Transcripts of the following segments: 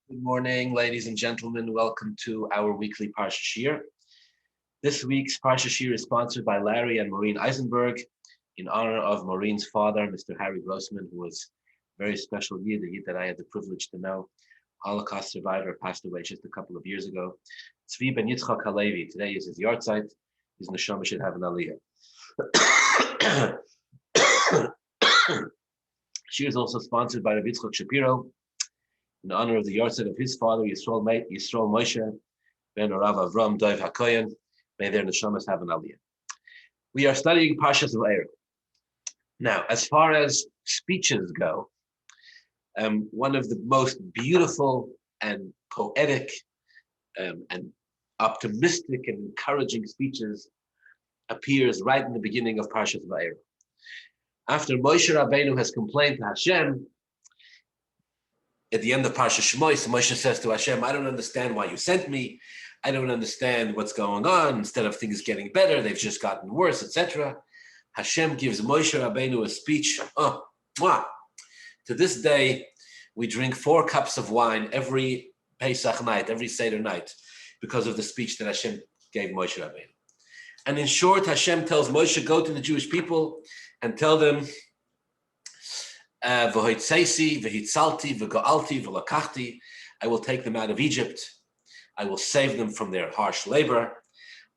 Good morning, ladies and gentlemen. Welcome to our weekly Parsha Shiur. This week's Parsha Shiur is sponsored by Larry and Maureen Eisenberg in honor of Maureen's father, Mr. Harry Grossman, who was a very special Yid, a Yid that I had the privilege to know. Holocaust survivor, passed away just a couple of years ago. Tzvi ben Yitzchak Halevi. Today is his yahrzeit. His neshama should have an aliyah. Shiur is also sponsored by Rabbi Yitzchak Shapiro, in honor of the yahrzeit of his father, Yisrael Moshe ben Rav Avram Dov HaKoyen. May their neshamas have an aliyah. We are studying Parshas Va'era. Now, as far as speeches go, one of the most beautiful and poetic and optimistic and encouraging speeches appears right in the beginning of Parshas Va'era. After Moshe Rabbeinu has complained to Hashem, at the end of Parsha Shmois, Moshe says to Hashem, I don't understand why you sent me. I don't understand what's going on. Instead of things getting better, they've just gotten worse, etc. Hashem gives Moshe Rabbeinu a speech. To this day, we drink 4 cups of wine every Pesach night, every Seder night, because of the speech that Hashem gave Moshe Rabbeinu. And in short, Hashem tells Moshe, go to the Jewish people and tell them, I will take them out of Egypt. I will save them from their harsh labor.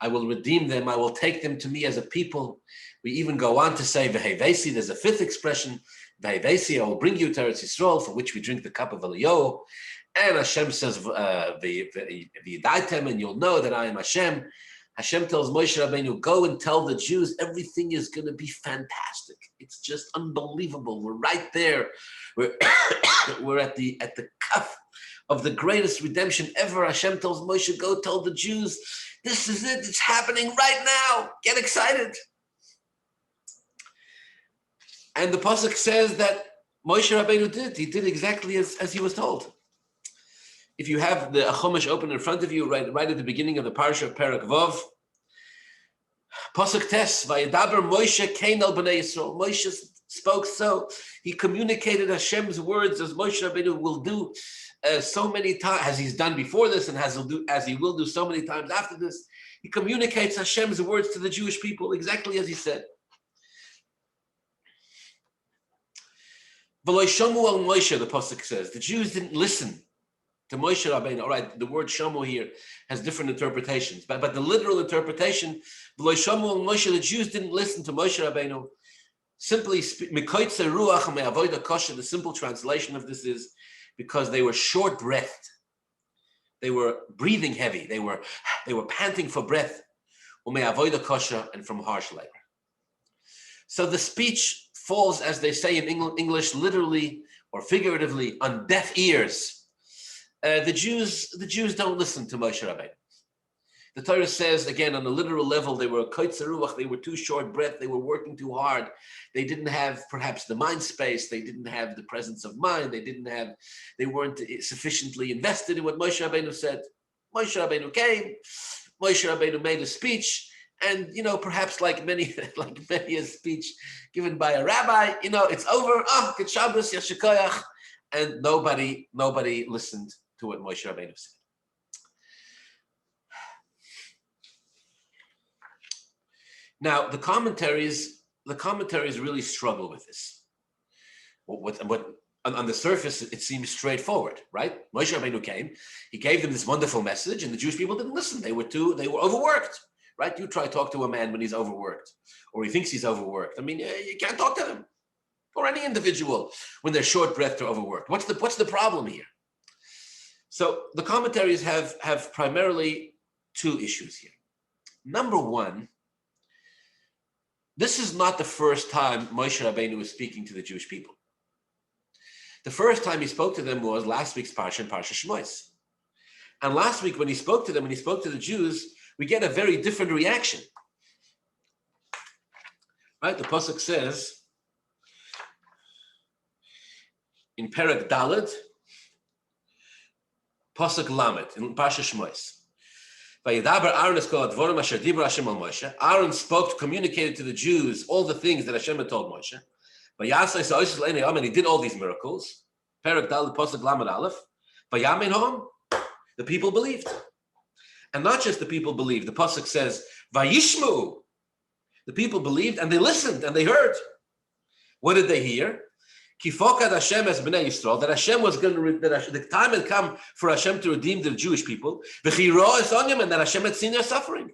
I will redeem them. I will take them to me as a people. We even go on to say, Vehevesi, there's a 5th expression, Vehevesi, I will bring you to Eretz Yisrael, for which we drink the cup of Eliyahu. And Hashem says, V'yidaitem, and you'll know that I am Hashem. Hashem tells Moshe Rabbeinu, go and tell the Jews everything is going to be fantastic. It's just unbelievable. We're right there. We're at the cuff of the greatest redemption ever. Hashem tells Moshe, go tell the Jews, this is it. It's happening right now. Get excited. And the pasuk says that Moshe Rabbeinu did. He did exactly as he was told. If you have the Chumash open in front of you, right at the beginning of the Parsha of Perek Vav, Pasuk Tes, Vayedaber Moshe Kain al Bnei Yisrael. Moshe spoke so. He communicated Hashem's words as Moshe Rabbeinu will do so many times, as he's done before this, and as he will do so many times after this. He communicates Hashem's words to the Jewish people exactly as he said. V'lo shomu al Moshe, the pasuk says, the Jews didn't listen to Moshe Rabbeinu. All right, the word shomu here has different interpretations, but the literal interpretation, v'lo shomu al Moshe, the Jews didn't listen to Moshe Rabbeinu. Simply, mikoitze ruach me'avoda kosher, the simple translation of this is because they were short-breathed. They were breathing heavy. They were panting for breath, u'me'avoda kosher, and from harsh labor. So the speech falls, as they say in English, literally or figuratively, on deaf ears. The Jews don't listen to Moshe Rabbeinu. The Torah says, again, on a literal level, they were koitzer ruach, they were too short breath, they were working too hard. They didn't have perhaps the mind space, they didn't have the presence of mind, they weren't sufficiently invested in what Moshe Rabbeinu said. Moshe Rabbeinu came, Moshe Rabbeinu made a speech, and perhaps like many a speech given by a rabbi, it's over, good Shabbos, yashikoyach, and nobody listened to what Moshe Rabbeinu said. Now, the commentaries really struggle with this. What on the surface, it seems straightforward, right? Moshe Rabbeinu came, he gave them this wonderful message, and the Jewish people didn't listen. They were overworked, right? You try to talk to a man when he's overworked, or he thinks he's overworked. I mean, you can't talk to them, or any individual when they're short-breathed or overworked. What's the problem here? So the commentaries have primarily 2 issues here. Number one, this is not the first time Moshe Rabbeinu was speaking to the Jewish people. The first time he spoke to them was last week's Parsha in Parsha Shmois. And last week when he spoke to them, when he spoke to the Jews, we get a very different reaction. Right? The pasuk says in Perek Daled, pasuk Lamed in Parsha Shmois. Aaron spoke, communicated to the Jews all the things that Hashem had told Moshe. And he did all these miracles. Perek Daled pasuk Lamed Aleph. Vayamin the people believed. And not just the people believed. The pasuk says, Vayishmu. The people believed and they listened and they heard. What did they hear? Kifokad Hashem as Bnei Yisrael, that Hashem was going to, that the time had come for Hashem to redeem the Jewish people. V'chiro es onyam, and that Hashem had seen their suffering.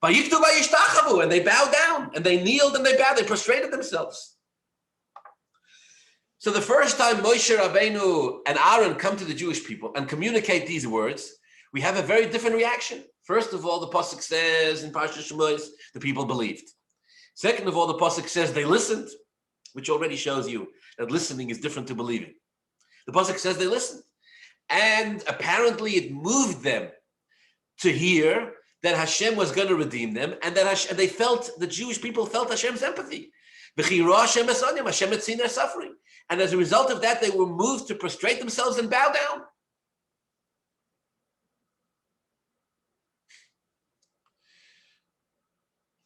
Vayiktu vayishtachavu, and they bowed down, and they kneeled and they bowed, they prostrated themselves. So the first time Moshe Rabbeinu and Aaron come to the Jewish people and communicate these words, we have a very different reaction. First of all, the pasuk says in Parsha Shemos, the people believed. Second of all, the pasuk says they listened, which already shows you that listening is different to believing. The pasuk says they listened. And apparently it moved them to hear that Hashem was going to redeem them, and that they felt, the Jewish people felt Hashem's empathy. Hashem had seen their suffering. And as a result of that, they were moved to prostrate themselves and bow down.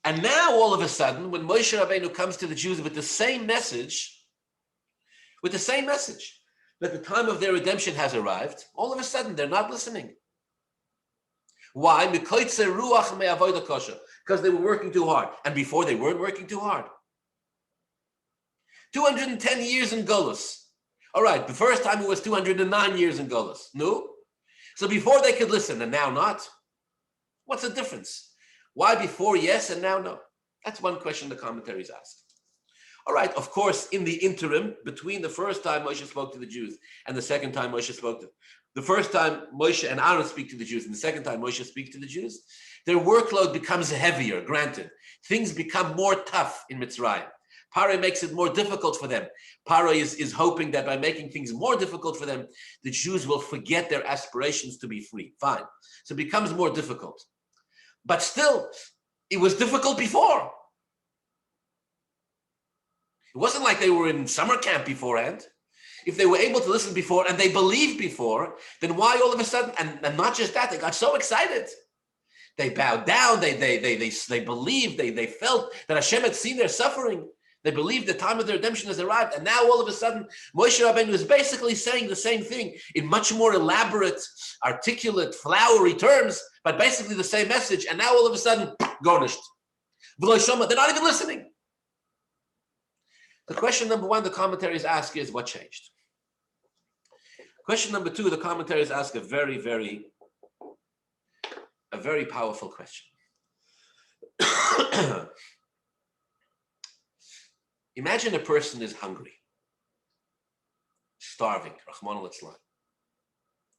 And now, all of a sudden, when Moshe Rabbeinu comes to the Jews with the same message, that the time of their redemption has arrived, all of a sudden, they're not listening. Why? Because they were working too hard. And before, they weren't working too hard. 210 years in Golus. All right, the first time it was 209 years in Golus. No? So before they could listen, and now not? What's the difference? Why before yes and now no? That's one question the commentaries ask. All right, of course, in the interim, between the first time Moshe spoke to the Jews and the second time Moshe spoke to the first time Moshe and Aaron speak to the Jews and the second time Moshe speaks to the Jews, their workload becomes heavier, granted. Things become more tough in Mitzrayim. Paro makes it more difficult for them. Paro is hoping that by making things more difficult for them, the Jews will forget their aspirations to be free. Fine. So it becomes more difficult. But still, it was difficult before. It wasn't like they were in summer camp beforehand. If they were able to listen before and they believed before, then why all of a sudden, and not just that, they got so excited. They bowed down, they believed, they felt that Hashem had seen their suffering. They believed the time of their redemption has arrived. And now all of a sudden, Moshe Rabbeinu is basically saying the same thing in much more elaborate, articulate, flowery terms, but basically the same message. And now all of a sudden, garnished. They're not even listening. The question number one the commentaries ask is, what changed? Question number two, the commentaries ask a very, very powerful question. Imagine a person is hungry, starving, Rahman al-Islam,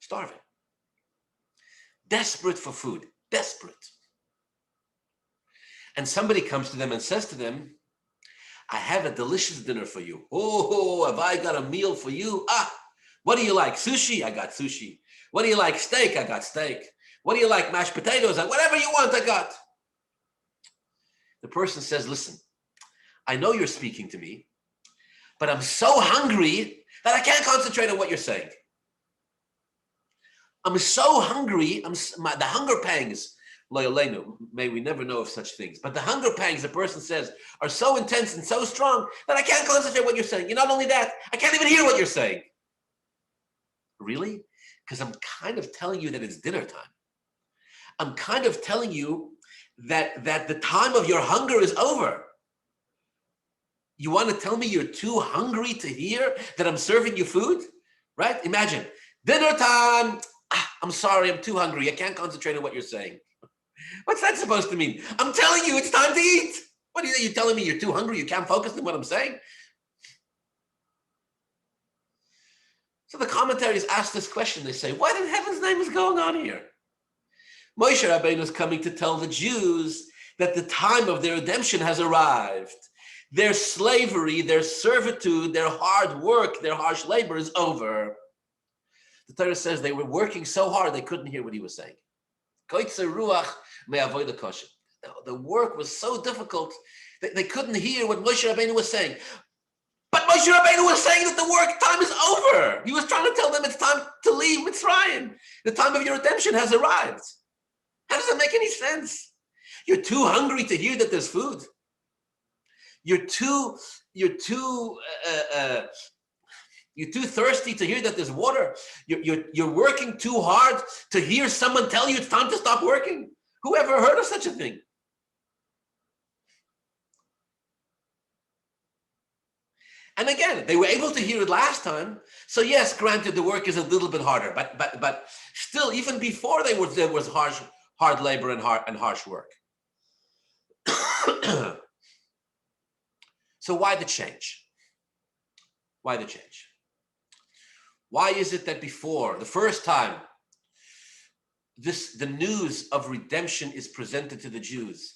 starving, desperate for food, desperate. And somebody comes to them and says to them, I have a delicious dinner for you. Oh, have I got a meal for you? What do you like? Sushi? I got sushi. What do you like? Steak? I got steak. What do you like? Mashed potatoes? Whatever you want, I got. The person says, listen, I know you're speaking to me, but I'm so hungry that I can't concentrate on what you're saying. I'm so hungry, the hunger pangs, may we never know of such things, but the hunger pangs, the person says, are so intense and so strong that I can't concentrate on what you're saying. And not only that, I can't even hear what you're saying. Really? Because I'm kind of telling you that it's dinner time. I'm kind of telling you that the time of your hunger is over. You want to tell me you're too hungry to hear that I'm serving you food? Right? Imagine, dinner time. I'm sorry, I'm too hungry. I can't concentrate on what you're saying. What's that supposed to mean? I'm telling you it's time to eat. What are you telling me you're too hungry? You can't focus on what I'm saying? So the commentaries ask this question. They say, what in heaven's name is going on here? Moshe Rabbeinu is coming to tell the Jews that the time of their redemption has arrived. Their slavery, their servitude, their hard work, their harsh labor is over. The Torah says they were working so hard they couldn't hear what he was saying. The work was so difficult that they couldn't hear what Moshe Rabbeinu was saying. But Moshe Rabbeinu was saying that the work time is over. He was trying to tell them it's time to leave Mitzrayim. The time of your redemption has arrived. How does that make any sense? You're too hungry to hear that there's food. You're too You're too thirsty to hear that there's water. You're working too hard to hear someone tell you it's time to stop working. Who ever heard of such a thing? And again, they were able to hear it last time. So yes, granted, the work is a little bit harder, but still, even before there was hard labor and harsh work. So why the change? Why the change? Why is it that before, the first time, the news of redemption is presented to the Jews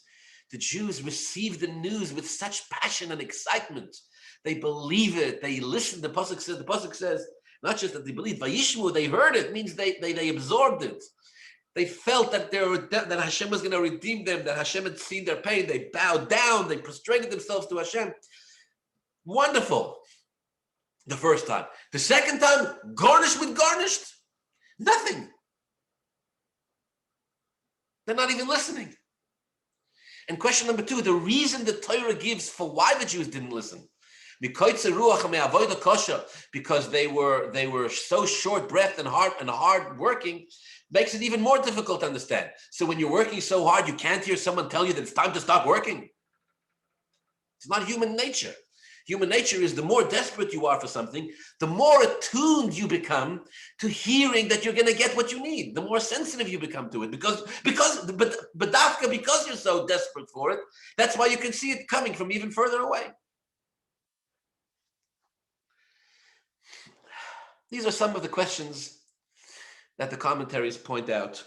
receive the news with such passion and excitement. They believe it. They listen. The pasuk says, not just that they believe, Vayishmu, they heard it, means they absorbed it. They felt that that Hashem was going to redeem them, that Hashem had seen their pain. They bowed down. They prostrated themselves to Hashem. Wonderful. The first time. The second time, garnished. Nothing. They're not even listening. And question number 2, the reason the Torah gives for why the Jews didn't listen. Because they were so short-breathed and hard working, makes it even more difficult to understand. So when you're working so hard, you can't hear someone tell you that it's time to stop working. It's not human nature. Human nature is the more desperate you are for something, the more attuned you become to hearing that you're going to get what you need. The more sensitive you become to it, because you're so desperate for it, that's why you can see it coming from even further away. These are some of the questions that the commentaries point out.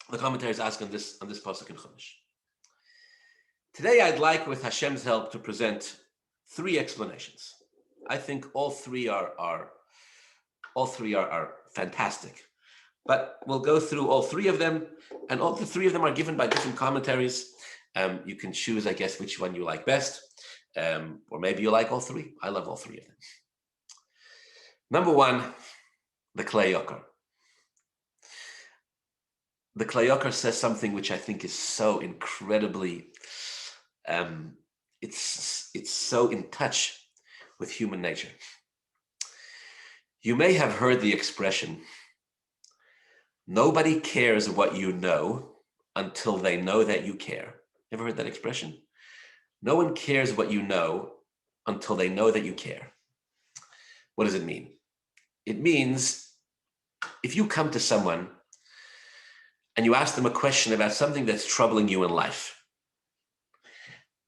The commentaries ask on this pasuk in Chumash. Today, I'd like, with Hashem's help, to present 3 explanations. I think all three are fantastic, but we'll go through all 3 of them, and all the 3 of them are given by different commentaries. You can choose, I guess, which one you like best, or maybe you like all 3. I love all 3 of them. Number 1, the Klei Yakar. The Klei Yakar says something which I think is so incredibly, it's so in touch with human nature. You may have heard the expression, nobody cares what you know until they know that you care. Ever heard that expression? No one cares what you know until they know that you care. What does it mean? It means if you come to someone and you ask them a question about something that's troubling you in life,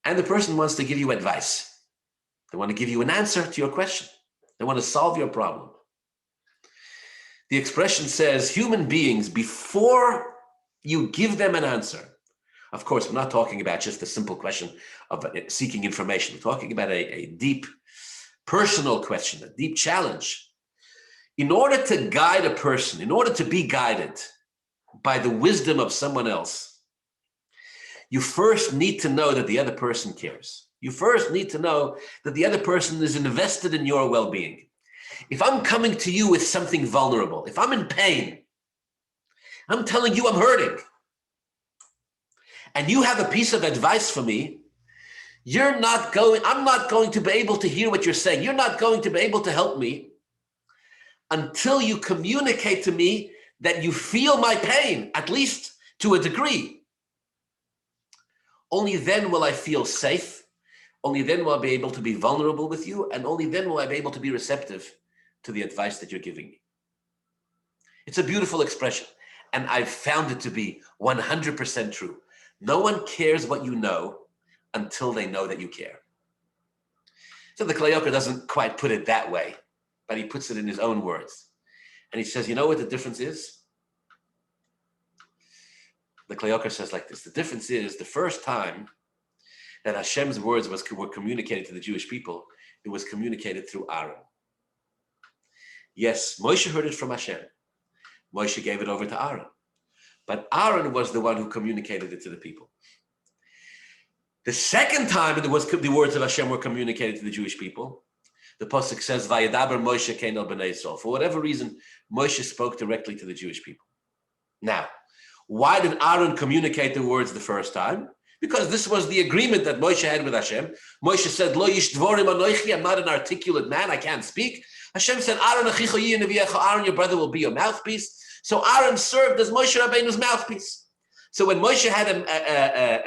and the person wants to give you advice, they want to give you an answer to your question, they want to solve your problem. The expression says, human beings, before you give them an answer, of course, we're not talking about just a simple question of seeking information. We're talking about a deep personal question, a deep challenge. In order to guide a person, in order to be guided by the wisdom of someone else, you first need to know that the other person cares. You first need to know that the other person is invested in your well-being. If I'm coming to you with something vulnerable, if I'm in pain, I'm telling you I'm hurting, and you have a piece of advice for me, I'm not going to be able to hear what you're saying. You're not going to be able to help me until you communicate to me that you feel my pain, at least to a degree. Only then will I feel safe. Only then will I be able to be vulnerable with you. And only then will I be able to be receptive to the advice that you're giving me. It's a beautiful expression. And I've found it to be 100% true. No one cares what you know until they know that you care. So the Klei Yakar doesn't quite put it that way, but he puts it in his own words. And he says, you know what the difference is? The Klei Yakar says like this, the difference is the first time that Hashem's words were communicated to the Jewish people, it was communicated through Aaron. Yes, Moshe heard it from Hashem. Moshe gave it over to Aaron. But Aaron was the one who communicated it to the people. The second time the words of Hashem were communicated to the Jewish people, the pasuk says, "Vayedaber Moshe kein el bnei Yisrael." For whatever reason, Moshe spoke directly to the Jewish people. Now, why did Aaron communicate the words the first time? Because this was the agreement that Moshe had with Hashem. Moshe said, "Lo yish dvorim anochi," I'm not an articulate man, I can't speak. Hashem said, Aaron, your brother will be your mouthpiece. So Aaron served as Moshe Rabbeinu's mouthpiece. So when Moshe had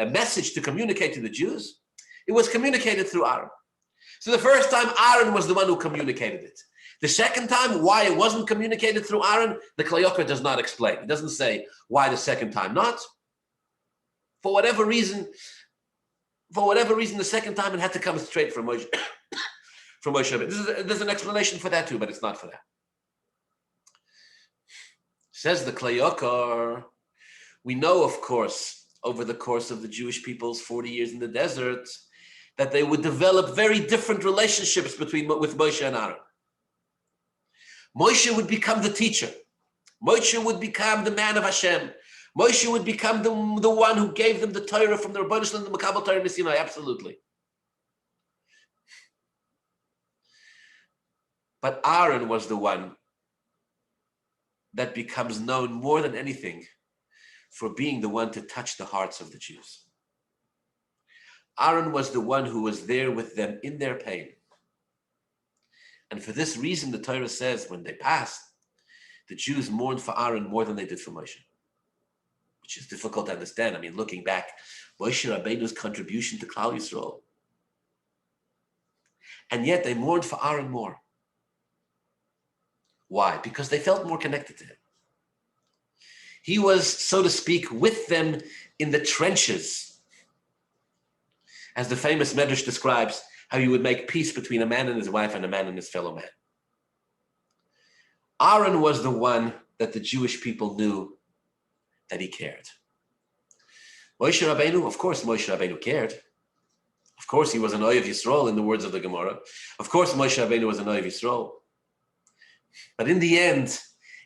a message to communicate to the Jews, it was communicated through Aaron. So the first time, Aaron was the one who communicated it. The second time, why it wasn't communicated through Aaron, the Kli Yakar does not explain. It doesn't say why the second time not. For whatever reason, the second time it had to come straight from Moshe. From Moshe. There's an explanation for that too, but it's not for that. Says the Kli Yakar, we know, of course, over the course of the Jewish people's 40 years in the desert, that they would develop very different relationships with Moshe and Aaron. Moshe would become the teacher. Moshe would become the man of Hashem. Moshe would become the one who gave them the Torah from the Rebbeinu Shalom, the Makabel Torah in Sinai, absolutely. But Aaron was the one that becomes known more than anything for being the one to touch the hearts of the Jews. Aaron was the one who was there with them in their pain. And for this reason, the Torah says, when they passed, the Jews mourned for Aaron more than they did for Moshe, which is difficult to understand. I mean, looking back, Moshe Rabbeinu's contribution to Klal Yisrael. And yet they mourned for Aaron more. Why? Because they felt more connected to him. He was, so to speak, with them in the trenches. As the famous Medrash describes, how you would make peace between a man and his wife and a man and his fellow man. Aaron was the one that the Jewish people knew that he cared. Moshe Rabbeinu, of course Moshe Rabbeinu cared. Of course he was an Oyev Yisrael in the words of the Gemara. Of course Moshe Rabbeinu was an Oyev Yisrael. But in the end,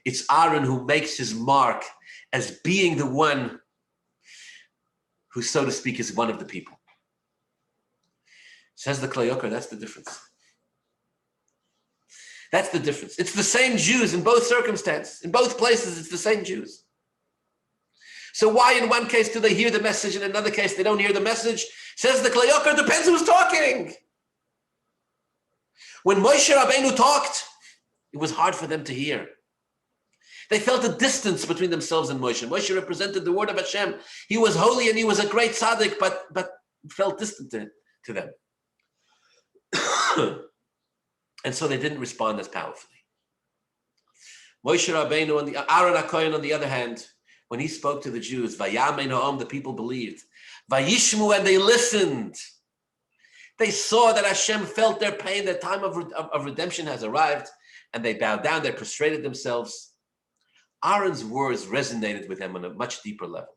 it's Aaron who makes his mark as being the one who, so to speak, is one of the people. Says the Kli Yakar, that's the difference. That's the difference. It's the same Jews in both circumstances. In both places, it's the same Jews. So why in one case do they hear the message, and in another case they don't hear the message? Says the Kli Yakar, depends who's talking. When Moshe Rabbeinu talked, it was hard for them to hear. They felt a distance between themselves and Moshe. Moshe represented the word of Hashem. He was holy and he was a great tzaddik, but felt distant to them. And so they didn't respond as powerfully. Moshe Rabbeinu and Aaron HaKohen, on the other hand, when he spoke to the Jews, Vayamein ha'om, the people believed. Vayishmu, and they listened. They saw that Hashem felt their pain, their time of redemption has arrived, and they bowed down, they prostrated themselves. Aaron's words resonated with them on a much deeper level.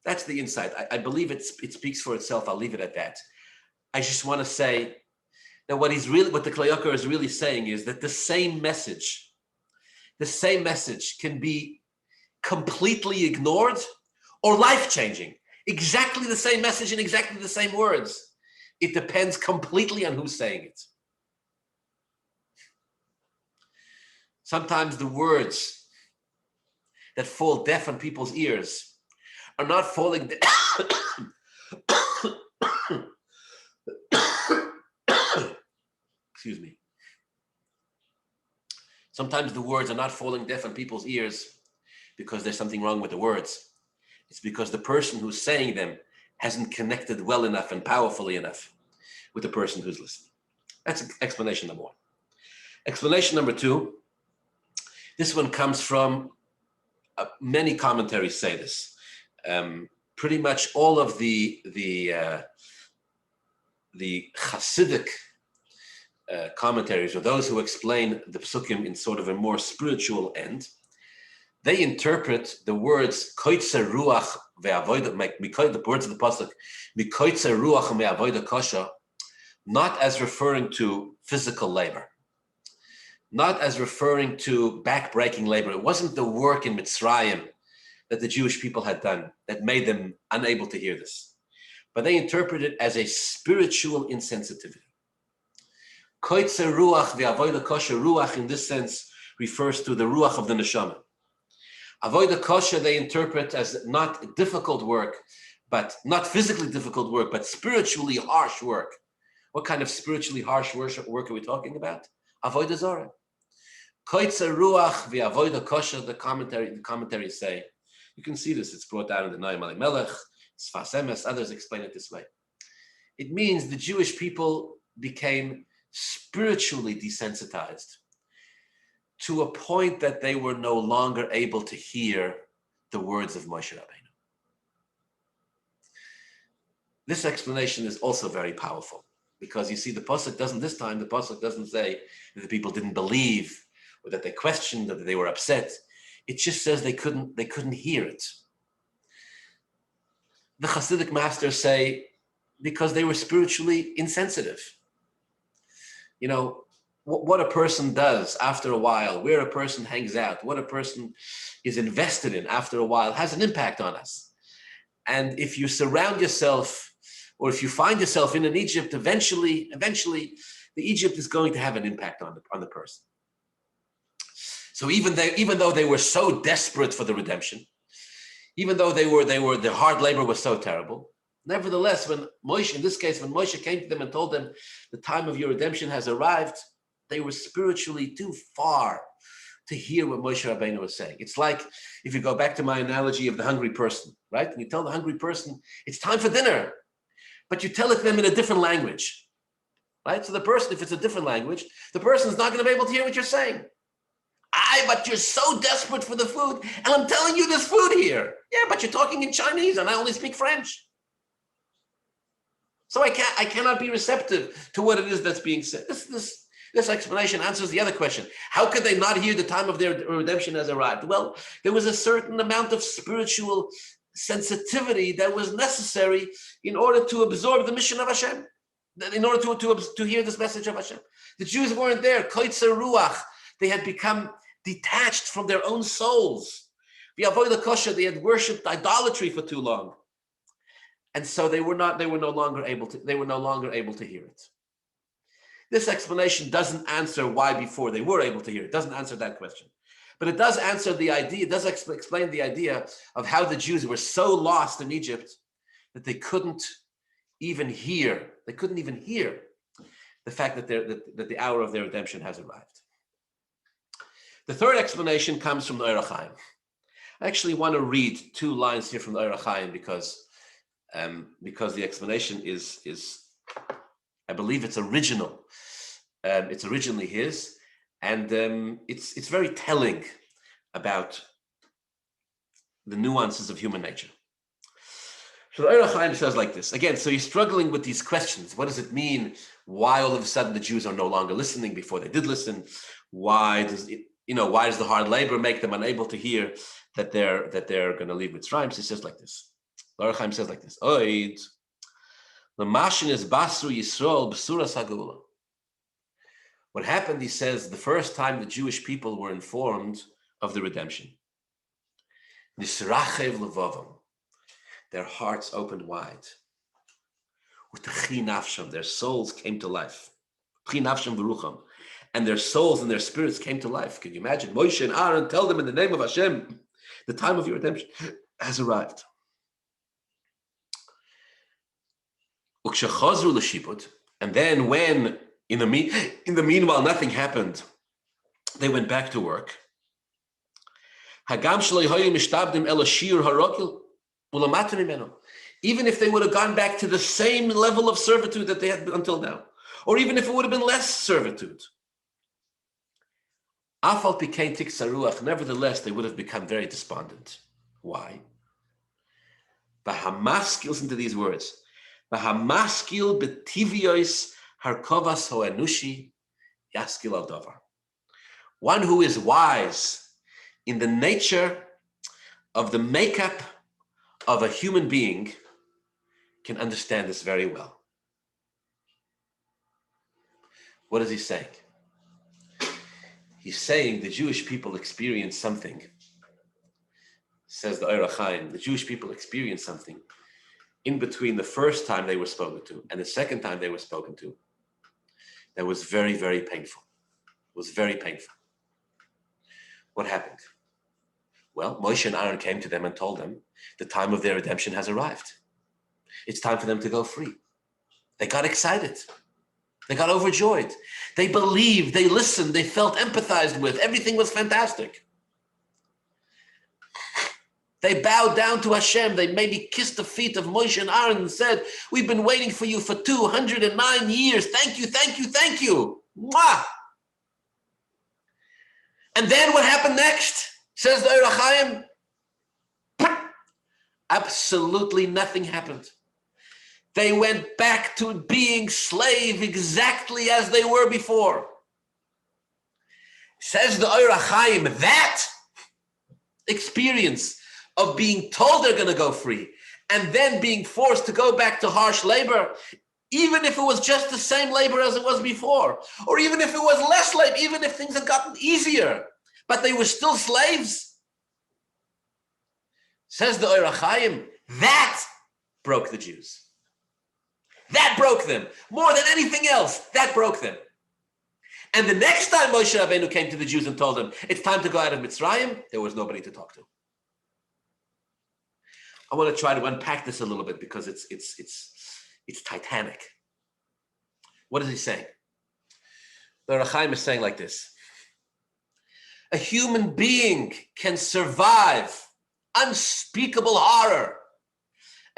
That's the insight. I believe it speaks for itself. I'll leave it at that. I just want to say that what the Kli Yakar is really saying is that the same message can be completely ignored or life-changing. Exactly the same message in exactly the same words. It depends completely on who's saying it. Sometimes the words that fall deaf on people's ears are not falling excuse me. Sometimes the words are not falling deaf on people's ears because there's something wrong with the words. It's because the person who's saying them hasn't connected well enough and powerfully enough with the person who's listening. That's explanation number one. Explanation number two, this one comes from many commentaries say this. Pretty much all of the Hasidic commentaries, or those who explain the psukim in sort of a more spiritual end, they interpret the words koitzer ruach ve'avoda, the words of the pasuk mikoitzer ruach ve'avoda kosha, not as referring to physical labor, not as referring to back-breaking labor. It wasn't the work in Mitzrayim that the Jewish people had done that made them unable to hear this, but they interpret it as a spiritual insensitivity. Koitzer ruach ve'avoda kosha, ruach in this sense refers to the ruach of the neshama. Avoda kosha they interpret as not difficult work, but not physically difficult work, but spiritually harsh work, What kind of spiritually harsh work are we talking about? Avodah Zarah. Koitzer ruach v'avodah kosher. The commentaries say, you can see this. It's brought down in the Noam Elimelech, Sfas Emes. Others explain it this way. It means the Jewish people became spiritually desensitized to a point that they were no longer able to hear the words of Moshe Rabbeinu. This explanation is also very powerful, because you see, the pasuk doesn't say that the people didn't believe, or that they questioned, or that they were upset. It just says they couldn't hear it. The Hasidic masters say because they were spiritually insensitive. You know, what a person does after a while, where a person hangs out, what a person is invested in after a while has an impact on us. And if you surround yourself, or if you find yourself in an Egypt, eventually, the Egypt is going to have an impact on the person. So even though they were so desperate for the redemption, even though their hard labor was so terrible, nevertheless, when Moshe came to them and told them the time of your redemption has arrived, they were spiritually too far to hear what Moshe Rabbeinu was saying. It's like, if you go back to my analogy of the hungry person, right? And you tell the hungry person, it's time for dinner, but you tell it to them in a different language, right? So the person, if it's a different language, the person is not going to be able to hear what you're saying. But you're so desperate for the food, and I'm telling you there's food here. Yeah, but you're talking in Chinese, and I only speak French. So I cannot be receptive to what it is that's being said. This explanation answers the other question. How could they not hear the time of their redemption has arrived? Well, there was a certain amount of spiritual sensitivity that was necessary in order to absorb the mission of Hashem, in order to hear this message of Hashem. The Jews weren't there. Koitzer ruach. They had become detached from their own souls. The avodah kosher, they had worshipped idolatry for too long. And so they were no longer able to hear it. This explanation doesn't answer why before they were able to hear it. It doesn't answer that question. But it does answer the idea, it does explain the idea of how the Jews were so lost in Egypt that they couldn't even hear the fact that the hour of their redemption has arrived. The third explanation comes from the Orach Chaim. I actually want to read 2 lines here from the Orach Chaim because the explanation is I believe it's original. It's originally his, and it's very telling about the nuances of human nature. So the Orach Chaim says like this. Again, so he's struggling with these questions. What does it mean? Why all of a sudden the Jews are no longer listening before they did listen? Why does the hard labor make them unable to hear that they're going to leave Mitzrayim? So he says like this. The Orach Chaim says like this. Oid, the mashin is basru Yisrael b'suras hagula. What happened, he says, the first time the Jewish people were informed of the redemption. Nisrachev levavam. Their hearts opened wide. U'techi nafsham. Their souls came to life. U'techi nafsham v'rucham. And their souls and their spirits came to life. Can you imagine? Moshe and Aaron tell them in the name of Hashem, the time of your redemption has arrived. Ukshechazru l'shiput. And then when, in the meanwhile, nothing happened, they went back to work. Hagam shelo hayu mishtabdim el shiur harokil ulamata mimenu. Even if they would have gone back to the same level of servitude that they had until now, or even if it would have been less servitude. Afal pikein tiksa ruach. Nevertheless, they would have become very despondent. Why? Bahamaskil, listen to these words. Bahamaskil betiviyos harkovas hoenushi yaskil al davar. One who is wise in the nature of the makeup of a human being can understand this very well. What is he saying? He's saying the Jewish people experienced something. Says the Orach Chaim, the Jewish people experienced something in between the first time they were spoken to and the second time they were spoken to that was very, very painful. It was very painful. What happened? Well, Moshe and Aaron came to them and told them the time of their redemption has arrived. It's time for them to go free. They got excited. They got overjoyed. They believed, they listened, they felt empathized with. Everything was fantastic. They bowed down to Hashem. They maybe kissed the feet of Moshe and Aaron and said, we've been waiting for you for 209 years. Thank you, thank you, thank you. Mwah! And then what happened next? Says the Ohr HaChaim. Absolutely nothing happened. They went back to being slave exactly as they were before. Says the Ohr HaChaim, that experience of being told they're going to go free and then being forced to go back to harsh labor, even if it was just the same labor as it was before, or even if it was less labor, even if things had gotten easier, but they were still slaves. Says the Ohr HaChaim, that broke the Jews. That broke them. More than anything else, that broke them. And the next time Moshe Rabbeinu came to the Jews and told them, it's time to go out of Mitzrayim, there was nobody to talk to. I want to try to unpack this a little bit because it's titanic. What is he saying? The Ohr HaChaim is saying like this. A human being can survive unspeakable horror.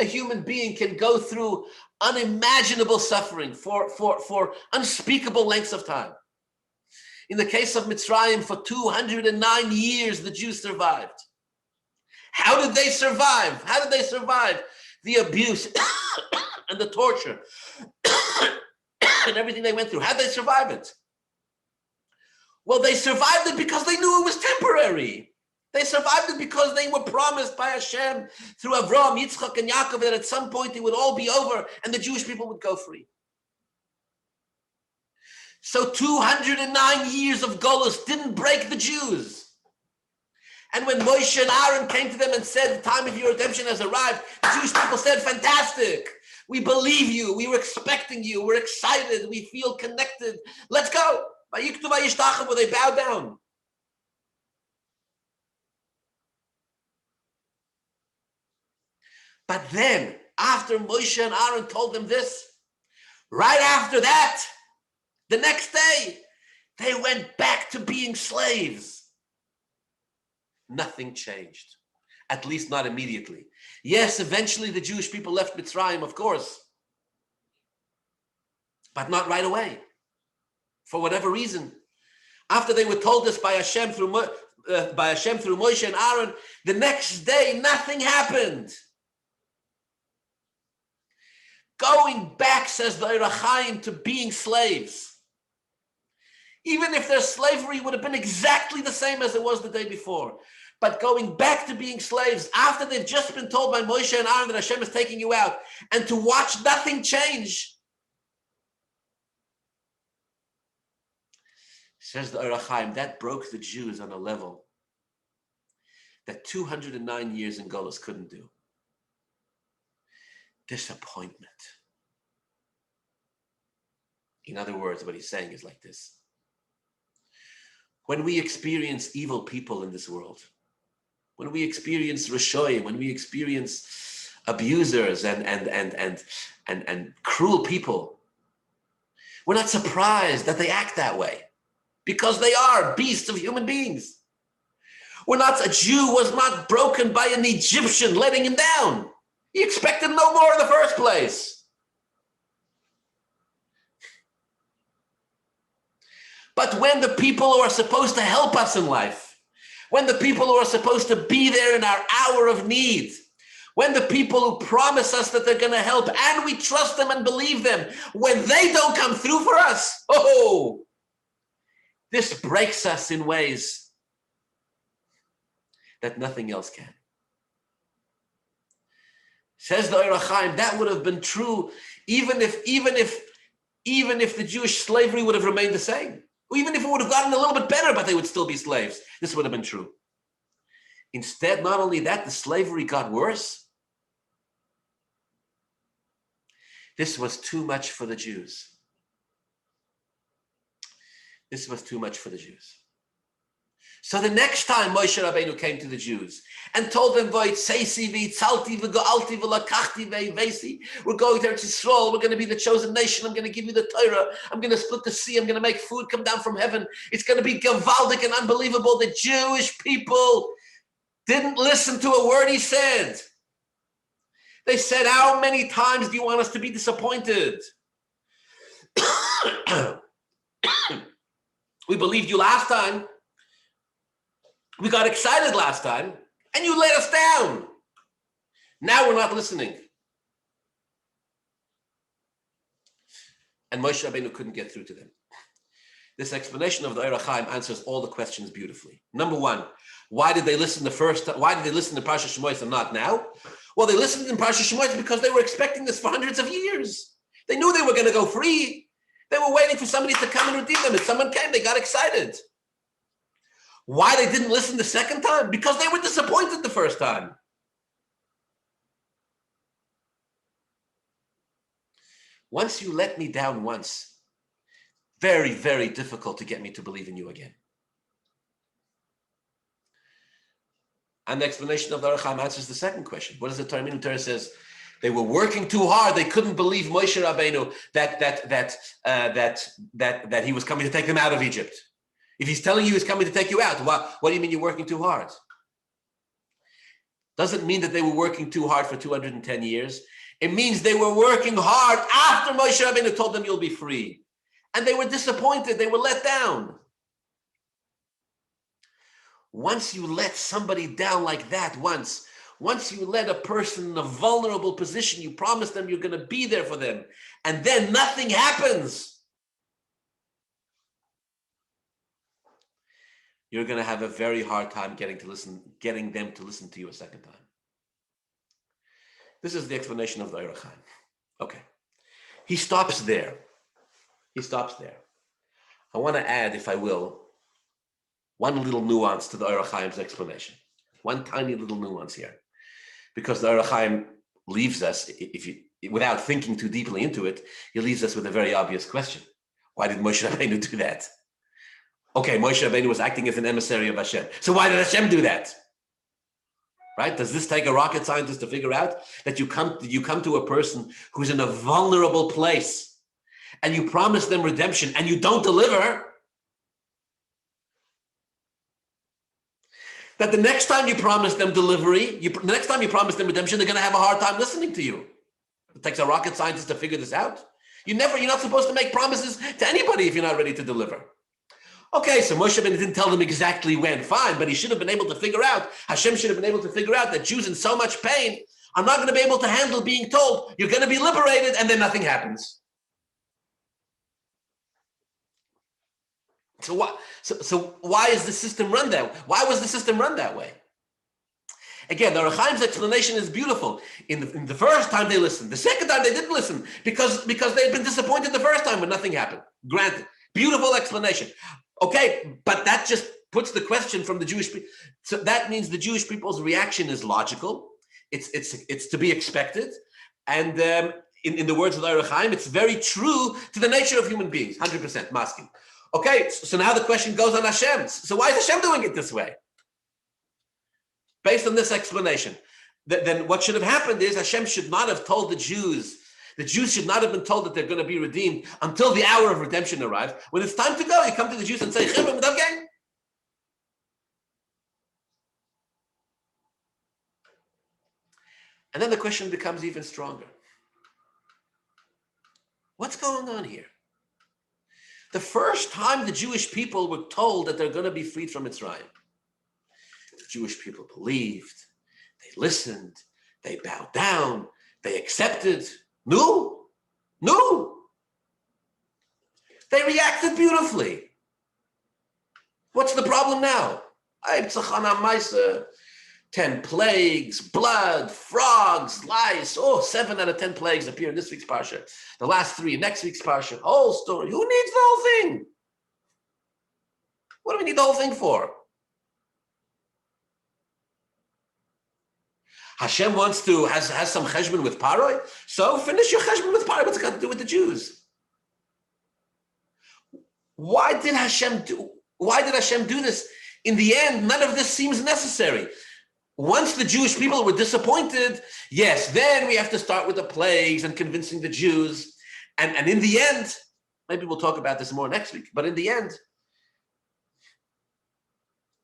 A human being can go through unimaginable suffering for unspeakable lengths of time. In the case of Mitzrayim, for 209 years, the Jews survived. How did they survive? How did they survive the abuse and the torture and everything they went through? How did they survive it? Well, they survived it because they knew it was temporary. They survived it because they were promised by Hashem through Avraham, Yitzchak, and Yaakov that at some point it would all be over and the Jewish people would go free. So 209 years of Golus didn't break the Jews. And when Moshe and Aaron came to them and said, the time of your redemption has arrived, the Jewish people said, fantastic. We believe you. We were expecting you. We're excited. We feel connected. Let's go. They bowed down. But then, after Moshe and Aaron told them this, right after that, the next day, they went back to being slaves. Nothing changed, at least not immediately. Yes, eventually the Jewish people left Mitzrayim, of course, but not right away. For whatever reason, after they were told this by Hashem through Moshe and Aaron, the next day nothing happened. Going back, says the Ohr HaChaim, to being slaves. Even if their slavery would have been exactly the same as it was the day before. But going back to being slaves after they've just been told by Moshe and Aaron that Hashem is taking you out, and to watch nothing change. Says the Ohr HaChaim, that broke the Jews on a level that 209 years in Golus couldn't do. Disappointment. In other words, what he's saying is like this. When we experience evil people in this world, when we experience Rishoyim, when we experience abusers and cruel people, we're not surprised that they act that way because they are beasts of human beings. A Jew was not broken by an Egyptian letting him down. He expected no more in the first place. But when the people who are supposed to help us in life, when the people who are supposed to be there in our hour of need, when the people who promise us that they're going to help and we trust them and believe them, when they don't come through for us, this breaks us in ways that nothing else can. Says the Ohr HaChaim, that would have been true even if the Jewish slavery would have remained the same. Even if it would have gotten a little bit better, but they would still be slaves. This would have been true. Instead, not only that, the slavery got worse. This was too much for the Jews. This was too much for the Jews. So the next time Moshe Rabbeinu came to the Jews and told them, we're going to Eretz Yisrael, we're going to be the chosen nation, I'm going to give you the Torah, I'm going to split the sea, I'm going to make food come down from heaven, it's going to be gewaldic and unbelievable. The Jewish people didn't listen to a word he said. They said, how many times do you want us to be disappointed? We believed you last time. We got excited last time, and you let us down. Now we're not listening. And Moshe Rabbeinu couldn't get through to them. This explanation of the Eir HaChaim answers all the questions beautifully. Number one, why did they listen the first time? Why did they listen to Parsha Shemos and not now? Well, they listened in Parsha Shemos because they were expecting this for hundreds of years. They knew they were going to go free. They were waiting for somebody to come and redeem them. And someone came, they got excited. Why they didn't listen the second time? Because they were disappointed the first time. Once you let me down once, very, very difficult to get me to believe in you again. And the explanation of the Eir HaChaim answers the second question. What does the Torah mean? The Torah says they were working too hard. They couldn't believe Moshe Rabbeinu that he was coming to take them out of Egypt. If he's telling you he's coming to take you out, what do you mean you're working too hard? Doesn't mean that they were working too hard for 210 years. It means they were working hard after Moshe Rabbeinu told them you'll be free. And they were disappointed. They were let down. Once you let somebody down like that, once you let a person in a vulnerable position, you promise them you're going to be there for them, and then nothing happens, you're going to have a very hard time getting them to listen to you a second time. This is the explanation of the Eir HaChaim. Okay. He stops there. I want to add, if I will, one little nuance to the Eir HaChaim's explanation. One tiny little nuance here. Because the Eir HaChaim leaves us, without thinking too deeply into it, he leaves us with a very obvious question. Why did Moshe Rabbeinu do that? Okay, Moshe Rabbeinu was acting as an emissary of Hashem. So why did Hashem do that? Right? Does this take a rocket scientist to figure out that you come to a person who's in a vulnerable place and you promise them redemption and you don't deliver? That the next time you promise them delivery, the next time you promise them redemption, they're going to have a hard time listening to you. It takes a rocket scientist to figure this out. You're not supposed to make promises to anybody if you're not ready to deliver. Okay, so Moshe Rabbeinu didn't tell them exactly when, fine, but he should have been able to figure out, Hashem should have been able to figure out that Jews in so much pain are not going to be able to handle being told, you're going to be liberated, and then nothing happens. So why is the system run that way? Why was the system run that way? Again, the Eir HaChaim's explanation is beautiful. In the first time they listened. The second time they didn't listen because they had been disappointed the first time when nothing happened. Granted. Beautiful explanation. Okay, but that just puts the question from the Jewish people. So that means the Jewish people's reaction is logical. It's to be expected. And in the words of the Eir HaChaim, it's very true to the nature of human beings. 100% masking. Okay, so now the question goes on Hashem. So why is Hashem doing it this way? Based on this explanation, then what should have happened is Hashem should not have told the Jews should not have been told that they're going to be redeemed until the hour of redemption arrives. When it's time to go, you come to the Jews and say, and then the question becomes even stronger. What's going on here? The first time the Jewish people were told that they're going to be freed from Mitzrayim, the Jewish people believed, they listened, they bowed down, they accepted. No. They reacted beautifully. What's the problem now? 10 plagues, blood, frogs, lice. 7 out of 10 plagues appear in this week's Parsha. The last 3 in next week's Parsha. Whole story. Who needs the whole thing? What do we need the whole thing for? Hashem has some cheshbon with Paroi, so finish your cheshbon with Paroi. What's it got to do with the Jews? Why did Hashem do this In the end, none of this seems necessary. Once the Jewish people were disappointed, yes, then we have to start with the plagues and convincing the Jews. And in the end, maybe we'll talk about this more next week, but in the end,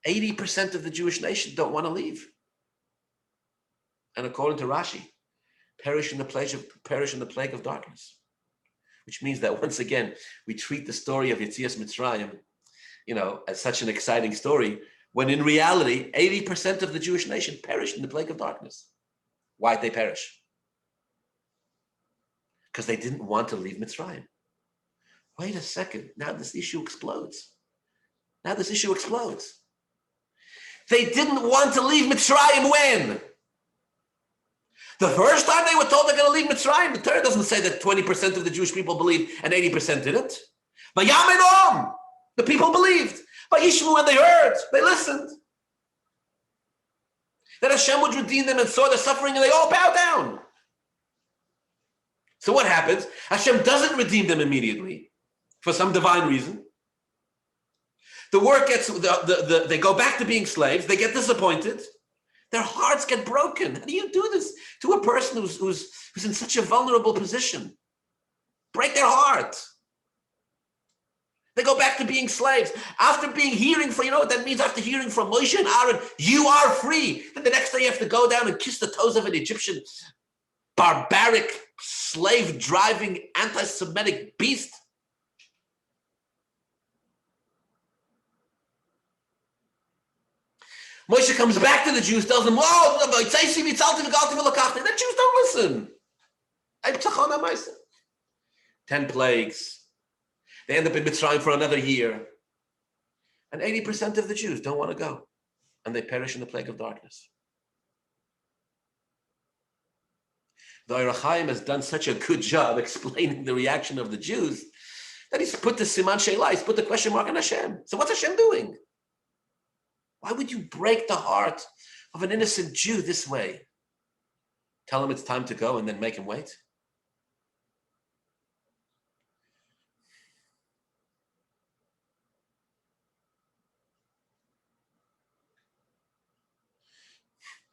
80% of the Jewish nation don't want to leave. And according to Rashi, perish in the plague of darkness. Which means that once again, we treat the story of Yetzias Mitzrayim, as such an exciting story, when in reality, 80% of the Jewish nation perished in the plague of darkness. Why'd they perish? Because they didn't want to leave Mitzrayim. Wait a second, now this issue explodes. They didn't want to leave Mitzrayim when? The first time they were told they're going to leave Mitzrayim, the Torah doesn't say that 20% of the Jewish people believed and 80% didn't. But Yamenom, the people believed. But Yishmu, when they heard, they listened. That Hashem would redeem them and saw their suffering and they all bow down. So what happens? Hashem doesn't redeem them immediately for some divine reason. The work gets, they go back to being slaves, they get disappointed. Their hearts get broken. How do you do this to a person who's in such a vulnerable position? Break their heart. They go back to being slaves. After hearing from, you know what that means? After hearing from Moshe and Aaron, you are free. Then the next day you have to go down and kiss the toes of an Egyptian barbaric, slave-driving, anti-Semitic beast. Moshe comes back to the Jews, tells them, the Jews don't listen. 10 plagues. They end up in Mitzrayim for another year. And 80% of the Jews don't want to go. And they perish in the plague of darkness. The Ohr HaChaim has done such a good job explaining the reaction of the Jews that he's put the Siman Shelah, he's put the question mark on Hashem. So what's Hashem doing? Why would you break the heart of an innocent Jew this way? Tell him it's time to go and then make him wait?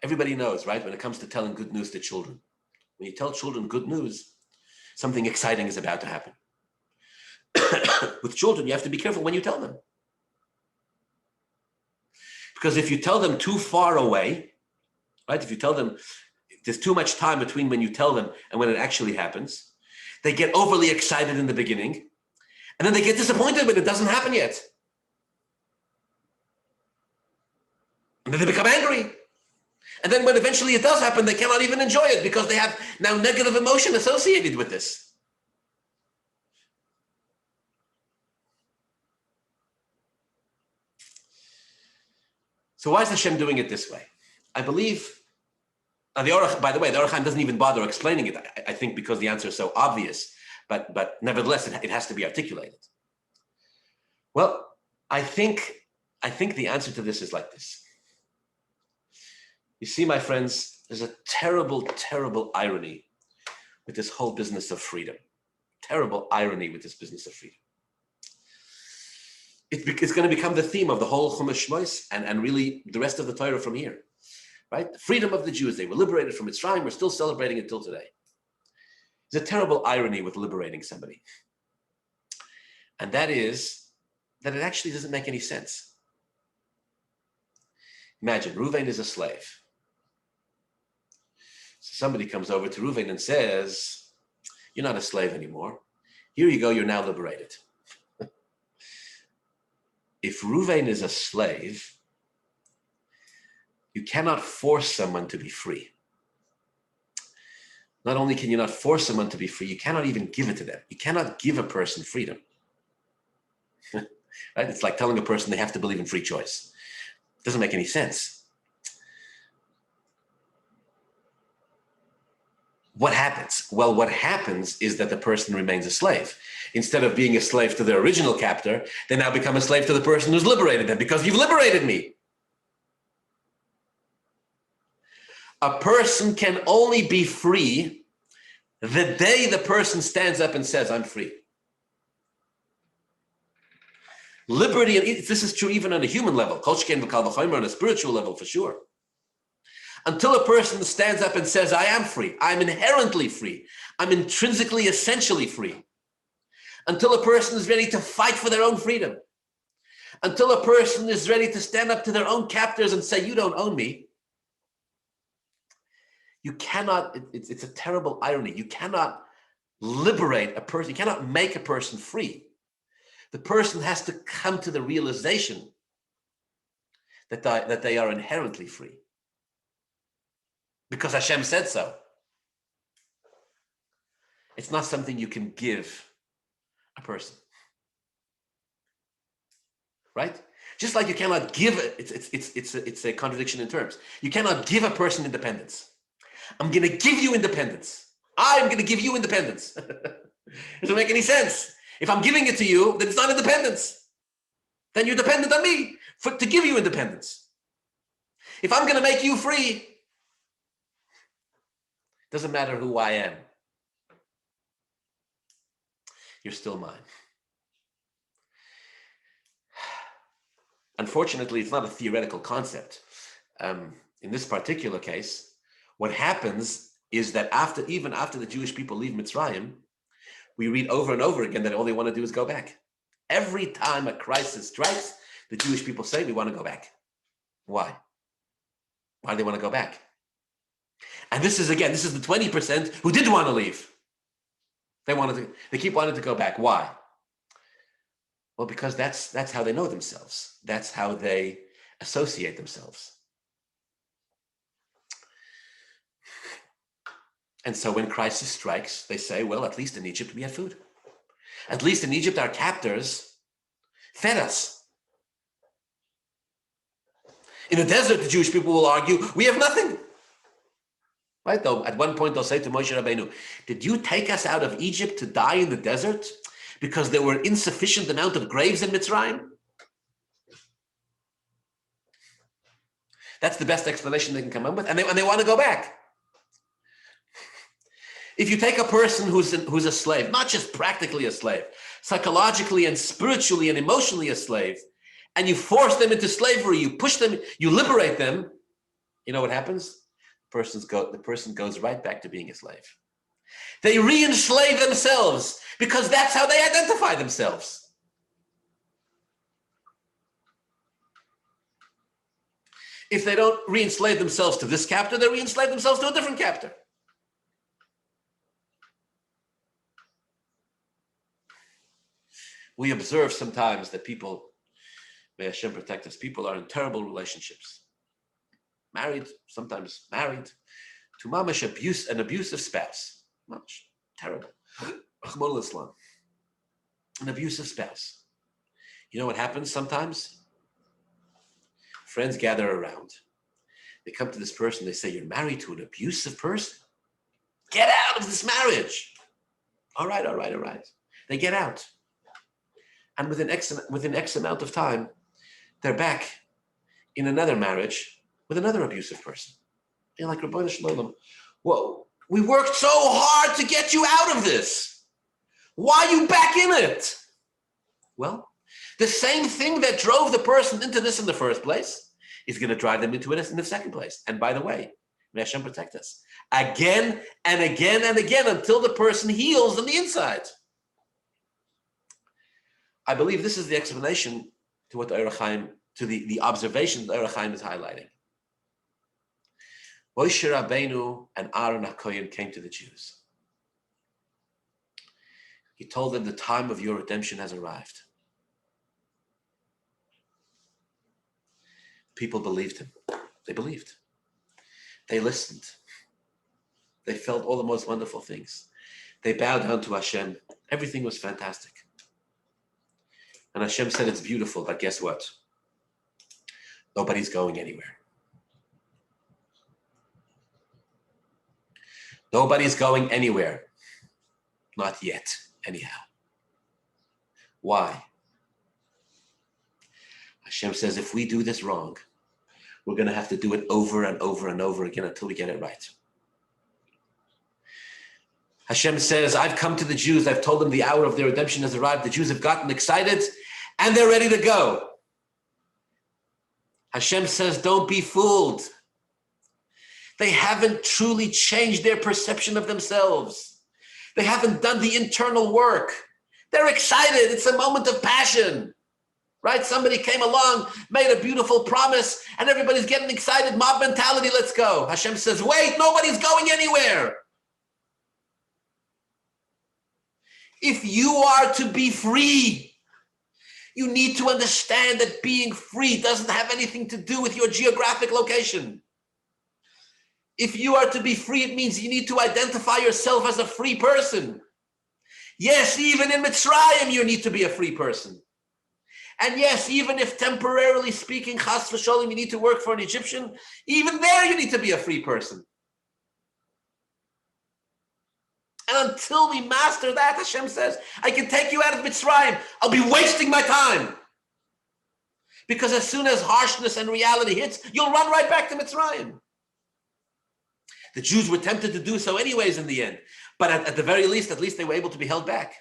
Everybody knows, right? When it comes to telling good news to children, when you tell children good news, something exciting is about to happen. With children, you have to be careful when you tell them. Because if you tell them too far away, right? If you tell them there's too much time between when you tell them and when it actually happens, they get overly excited in the beginning, and then they get disappointed when it doesn't happen yet. And then they become angry. And then when eventually it does happen, they cannot even enjoy it because they have now negative emotion associated with this. So why is Hashem doing it this way? I believe, by the way, the Ohr HaChaim doesn't even bother explaining it, I think, because the answer is so obvious, but nevertheless, it has to be articulated. Well, I think the answer to this is like this. You see, my friends, there's a terrible, terrible irony with this whole business of freedom. Terrible irony with this business of freedom. It's going to become the theme of the whole Chumash Shmos and really the rest of the Torah from here, right? The freedom of the Jews. They were liberated from Mitzrayim. We're still celebrating it till today. There's a terrible irony with liberating somebody. And that is that it actually doesn't make any sense. Imagine, Reuven is a slave. So somebody comes over to Reuven and says, you're not a slave anymore. Here you go, you're now liberated. If Reuven is a slave, you cannot force someone to be free. Not only can you not force someone to be free, you cannot even give it to them. You cannot give a person freedom. Right? It's like telling a person they have to believe in free choice. It doesn't make any sense. What happens? Well, what happens is that the person remains a slave. Instead of being a slave to their original captor, they now become a slave to the person who's liberated them because you've liberated me. A person can only be free the day the person stands up and says, I'm free. Liberty, and this is true even on a human level, on a spiritual level for sure. Until a person stands up and says, I am free, I'm inherently free, I'm intrinsically, essentially free. Until a person is ready to fight for their own freedom. Until a person is ready to stand up to their own captors and say, you don't own me. You cannot, it's a terrible irony. You cannot liberate a person. You cannot make a person free. The person has to come to the realization that they are inherently free. Because Hashem said so. It's not something you can give a person. Right? Just like you cannot give it's a contradiction in terms. You cannot give a person independence. I'm going to give you independence. I'm going to give you independence. Doesn't make any sense. If I'm giving it to you, then it's not independence. Then you're dependent on me to give you independence. If I'm going to make you free, doesn't matter who I am. You're still mine. Unfortunately, it's not a theoretical concept. In this particular case, what happens is that even after the Jewish people leave Mitzrayim, we read over and over again that all they want to do is go back. Every time a crisis strikes, the Jewish people say, we want to go back. Why? Why do they want to go back? And this is the 20% who did want to leave. They keep wanting to go back. Why? Well, because that's how they know themselves. That's how they associate themselves. And so when crisis strikes, they say, well, at least in Egypt we had food. At least in Egypt our captors fed us. In the desert, the Jewish people will argue, we have nothing. Right? Though at one point they'll say to Moshe Rabbeinu, did you take us out of Egypt to die in the desert because there were insufficient amount of graves in Mitzrayim? That's the best explanation they can come up with, and they want to go back. If you take a person who's a slave, not just practically a slave, psychologically and spiritually and emotionally a slave, and you force them into slavery, you push them, you liberate them, you know what happens? The person goes right back to being a slave. They re-enslave themselves because that's how they identify themselves. If they don't re-enslave themselves to this captor, they re-enslave themselves to a different captor. We observe sometimes that people, may Hashem protect us, people are in terrible relationships. Sometimes married to mamash an abusive spouse. Much terrible. An abusive spouse. You know what happens sometimes? Friends gather around. They come to this person, they say, you're married to an abusive person? Get out of this marriage. All right. They get out. And within X amount of time, they're back in another marriage with another abusive person. You're like, Rabbeinu Shalom, well, we worked so hard to get you out of this. Why are you back in it? Well, the same thing that drove the person into this in the first place is going to drive them into it in the second place. And by the way, may Hashem protect us. Again and again and again until the person heals on the inside. I believe this is the explanation to what the observation that Orach Chaim is highlighting. Moshe Rabbeinu and Aaron HaKohen came to the Jews. He told them the time of your redemption has arrived. People believed him. They believed. They listened. They felt all the most wonderful things. They bowed down to Hashem. Everything was fantastic. And Hashem said it's beautiful, but guess what? Nobody's going anywhere. Nobody's going anywhere. Not yet, anyhow. Why? Hashem says if we do this wrong, we're going to have to do it over and over and over again until we get it right. Hashem says, I've come to the Jews, I've told them the hour of their redemption has arrived. The Jews have gotten excited, and they're ready to go. Hashem says, don't be fooled. They haven't truly changed their perception of themselves. They haven't done the internal work. They're excited. It's a moment of passion, right? Somebody came along, made a beautiful promise, and everybody's getting excited. Mob mentality, let's go. Hashem says, wait, nobody's going anywhere. If you are to be free, you need to understand that being free doesn't have anything to do with your geographic location. If you are to be free, it means you need to identify yourself as a free person. Yes, even in Mitzrayim, you need to be a free person. And yes, even if temporarily speaking, chas v'sholem, you need to work for an Egyptian, even there you need to be a free person. And until we master that, Hashem says, I can take you out of Mitzrayim. I'll be wasting my time. Because as soon as harshness and reality hits, you'll run right back to Mitzrayim. The Jews were tempted to do so anyways in the end. But at the very least, at least they were able to be held back.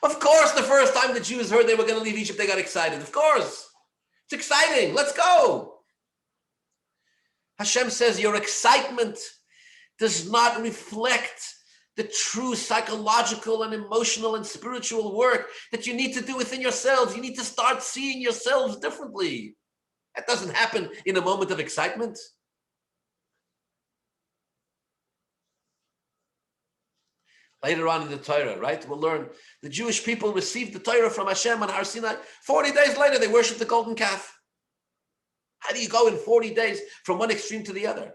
Of course, the first time the Jews heard they were going to leave Egypt, they got excited. Of course. It's exciting. Let's go. Hashem says your excitement does not reflect the true psychological and emotional and spiritual work that you need to do within yourselves. You need to start seeing yourselves differently. That doesn't happen in a moment of excitement. Later on in the Torah, right, we'll learn the Jewish people received the Torah from Hashem on Har Sinai. 40 days later, they worshiped the golden calf. How do you go in 40 days from one extreme to the other?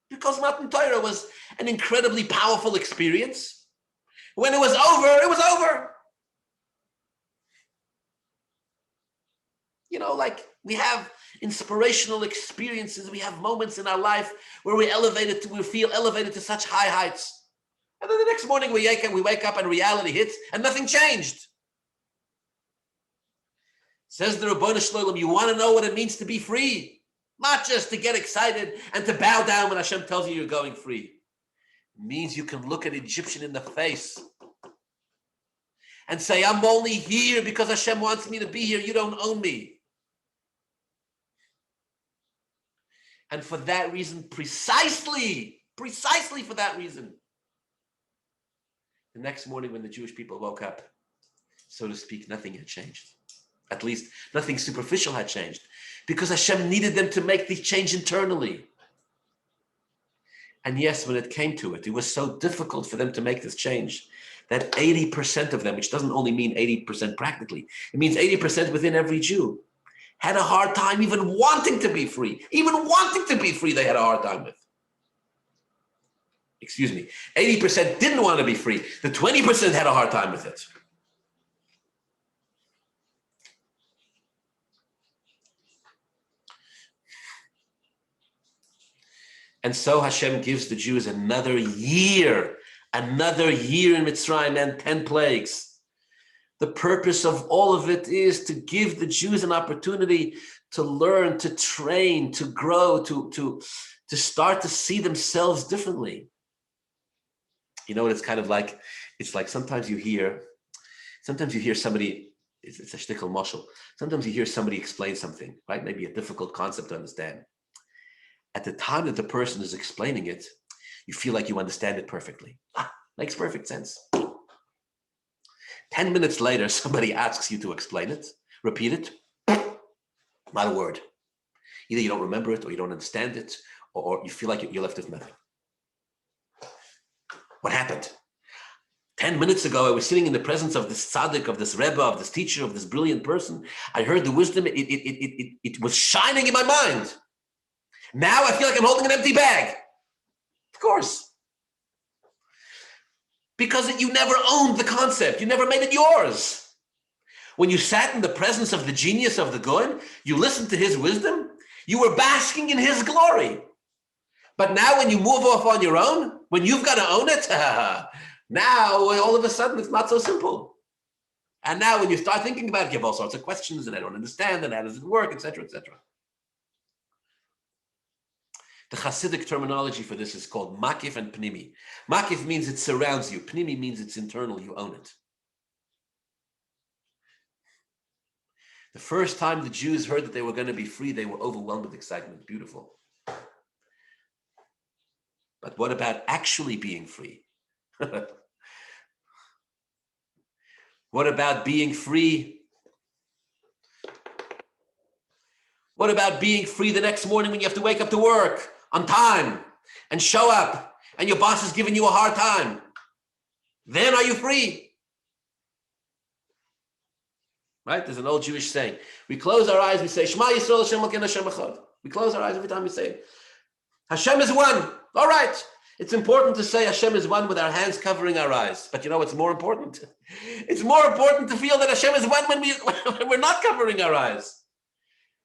Because Matan Torah was an incredibly powerful experience. When it was over, it was over. You know, like we have inspirational experiences. We have moments in our life where we feel elevated to such high heights. And then the next morning we wake up and reality hits and nothing changed. Says the Ribbono Shel Olam, you want to know what it means to be free? Not just to get excited and to bow down when Hashem tells you you're going free. It means you can look an Egyptian in the face and say, I'm only here because Hashem wants me to be here. You don't own me. And for that reason, precisely for that reason, the next morning when the Jewish people woke up, so to speak, nothing had changed. At least nothing superficial had changed. Because Hashem needed them to make the change internally. And yes, when it came to it, it was so difficult for them to make this change that 80% of them, which doesn't only mean 80% practically, it means 80% within every Jew, had a hard time even wanting to be free. Even wanting to be free, they had a hard time with. 80% didn't want to be free. The 20% had a hard time with it. And so Hashem gives the Jews another year in Mitzrayim and 10 plagues. The purpose of all of it is to give the Jews an opportunity to learn, to train, to grow, to start to see themselves differently. You know what it's kind of like? It's like sometimes you hear somebody, it's a shtickle mashal. Sometimes you hear somebody explain something, right? Maybe a difficult concept to understand. At the time that the person is explaining it, you feel like you understand it perfectly. Makes perfect sense. 10 minutes later, somebody asks you to explain it, repeat it, not a word. Either you don't remember it or you don't understand it, or you feel like you're left with nothing. What happened? 10 minutes ago, I was sitting in the presence of this tzaddik, of this rebbe, of this teacher, of this brilliant person. I heard the wisdom. It was shining in my mind. Now I feel like I'm holding an empty bag. Of course. Because you never owned the concept. You never made it yours. When you sat in the presence of the genius of the Goin, you listened to his wisdom, you were basking in his glory. But now when you move off on your own, when you've got to own it, now all of a sudden it's not so simple. And now when you start thinking about it, you have all sorts of questions, and I don't understand, and how does it work, etc., etc. The Hasidic terminology for this is called makif and pnimi. Makif means it surrounds you. Pnimi means it's internal, you own it. The first time the Jews heard that they were going to be free, they were overwhelmed with excitement. Beautiful. But what about actually being free? What about being free? What about being free the next morning when you have to wake up to work on time and show up and your boss is giving you a hard time? Then are you free? Right? There's an old Jewish saying. We close our eyes, we say, Shema Yisrael Hashem Elokeinu Hashem Echad. We close our eyes every time we say, Hashem is one. All right. It's important to say Hashem is one with our hands covering our eyes. But you know what's more important? It's more important to feel that Hashem is one when we're not covering our eyes.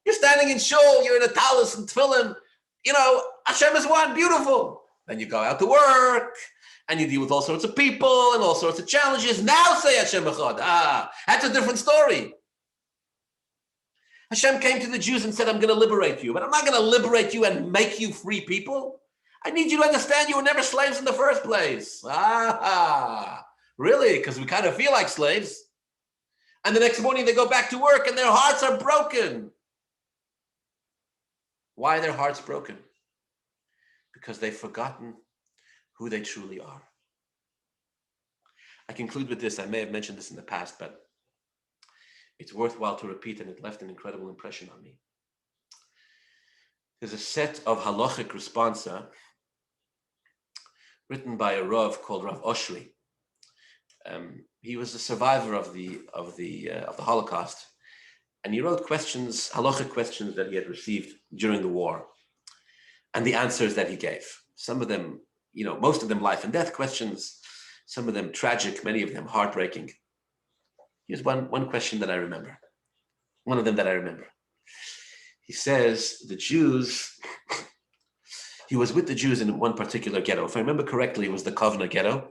You're standing in shul, you're in a talus and tefillin. You know, Hashem is one, beautiful. Then you go out to work, and you deal with all sorts of people and all sorts of challenges. Now say Hashem Echad. That's a different story. Hashem came to the Jews and said, I'm going to liberate you, but I'm not going to liberate you and make you free people. I need you to understand you were never slaves in the first place. Really? Because we kind of feel like slaves. And the next morning they go back to work and their hearts are broken. Why are their hearts broken? Because they've forgotten who they truly are. I conclude with this. I may have mentioned this in the past, but it's worthwhile to repeat, and it left an incredible impression on me. There's a set of halachic responsa written by a Rav called Rav Oshri. He was a survivor of the Holocaust, and he wrote questions, halachic questions that he had received during the war, and the answers that he gave. Some of them, most of them life and death questions, some of them tragic, many of them heartbreaking. Here's one question that I remember. One of them that I remember. He says the Jews, he was with the Jews in one particular ghetto. If I remember correctly, it was the Kovna ghetto.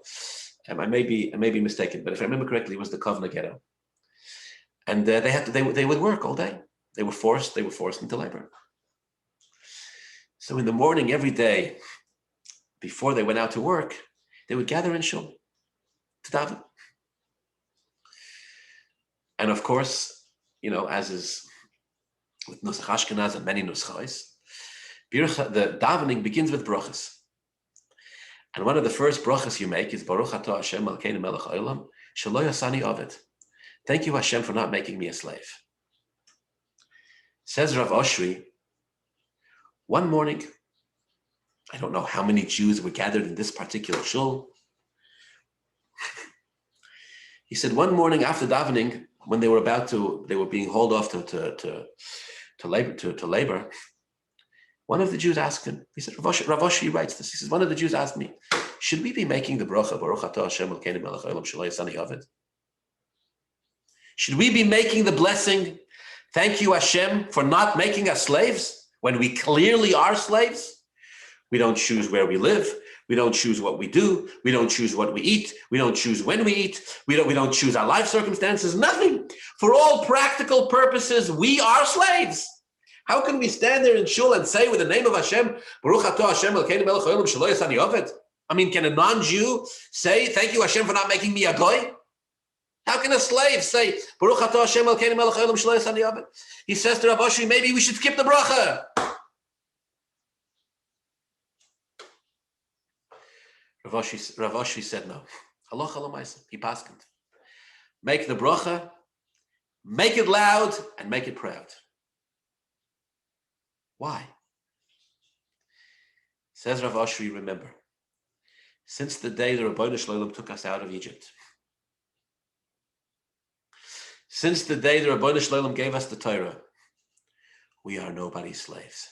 I may be mistaken, but if I remember correctly, it was the Kovna ghetto. And they would work all day. They were forced into labor. So in the morning, every day, before they went out to work, they would gather in shul to daven. And of course, as is with Nusach Ashkenaz and many Nuschais, the davening begins with brachas. And one of the first brachas you make is Baruch Atah Hashem Malkeinu Melech Haolam Shelo Yasani Ovid. Thank you, Hashem, for not making me a slave. Says Rav Oshri, one morning, I don't know how many Jews were gathered in this particular shul. He said one morning after davening, when they were being hauled off to labor, one of the Jews asked him, he said, Rav Oshri writes this, he says, one of the Jews asked me, should we be making the bracha, Baruch Atah Hashem Elokeinu Melech Haolam Shelo Yasani Ovid? Should we be making the blessing, thank you Hashem for not making us slaves, when we clearly are slaves? We don't choose where we live. We don't choose what we do. We don't choose what we eat. We don't choose when we eat. We don't choose our life circumstances. Nothing. For all practical purposes, we are slaves. How can we stand there in shul and say with the name of Hashem, Baruch Atah Hashem Elokeinu Melech Haolam Shelo Yasani Ovid? I mean, can a non-Jew say, thank you Hashem for not making me a goy? How can a slave say, Baruch Atah Hashem Elokeinu Melech Haolam Shelo Yasani Ovid? He says to Rav Oshri, maybe we should skip the bracha. Rav Oshri said no. Halacha l'maisa. He paskened. Make the bracha, make it loud, and make it proud. Why? Says Rav Oshri, remember, since the day the Ribbono Shel Olam took us out of Egypt, since the day the Ribbono Shel Olam gave us the Torah, we are nobody's slaves.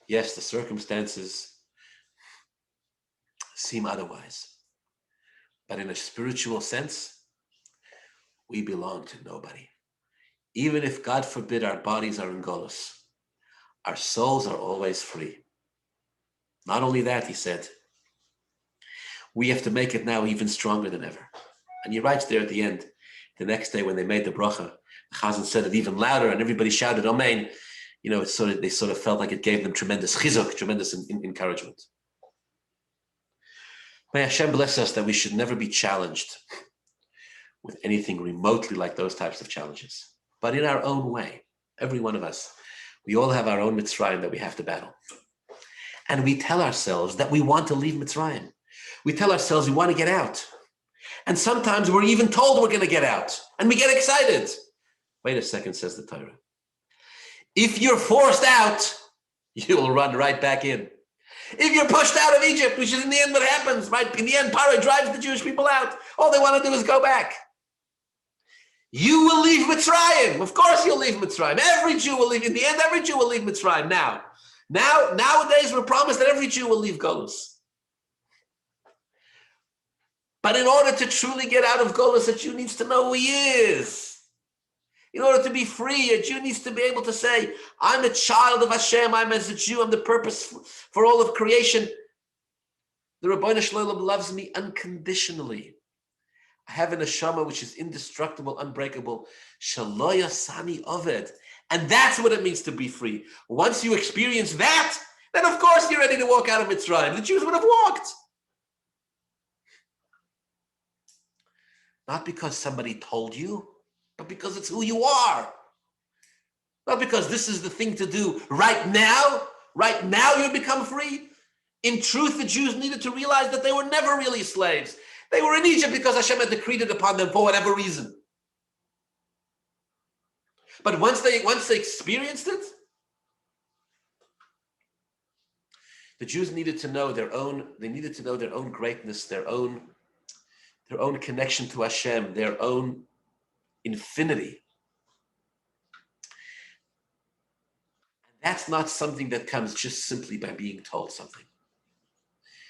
Yes, the circumstances seem otherwise, but in a spiritual sense, we belong to nobody. Even if, God forbid, our bodies are in golus, our souls are always free. Not only that, he said, we have to make it now even stronger than ever. And he writes there at the end, the next day when they made the bracha, the Chazan said it even louder and everybody shouted, Amen. They sort of felt like it gave them tremendous chizuk, tremendous encouragement. May Hashem bless us that we should never be challenged with anything remotely like those types of challenges. But in our own way, every one of us, we all have our own Mitzrayim that we have to battle. And we tell ourselves that we want to leave Mitzrayim. We tell ourselves we want to get out. And sometimes we're even told we're going to get out. And we get excited. Wait a second, says the Torah. If you're forced out, you'll run right back in. If you're pushed out of Egypt, which is in the end what happens, right? In the end, Paro drives the Jewish people out. All they want to do is go back. You will leave Mitzrayim. Of course you'll leave Mitzrayim. Every Jew will leave. In the end, every Jew will leave Mitzrayim. Nowadays, we're promised that every Jew will leave Golus. But in order to truly get out of Golus, a Jew needs to know who he is. In order to be free, a Jew needs to be able to say, I'm a child of Hashem, I'm as a Jew, I'm the purpose for all of creation. The Rabbeinu Shalom loves me unconditionally. I have an neshama which is indestructible, unbreakable. Shaloya Sani Oved. And that's what it means to be free. Once you experience that, then of course you're ready to walk out of Mitzrayim. The Jews would have walked. Not because somebody told you, but because it's who you are. Not because this is the thing to do right now. Right now you become free. In truth, the Jews needed to realize that they were never really slaves. They were in Egypt because Hashem had decreed it upon them for whatever reason. But once they experienced it, the Jews needed to know their own greatness, their own connection to Hashem, their own infinity. That's not something that comes just simply by being told something.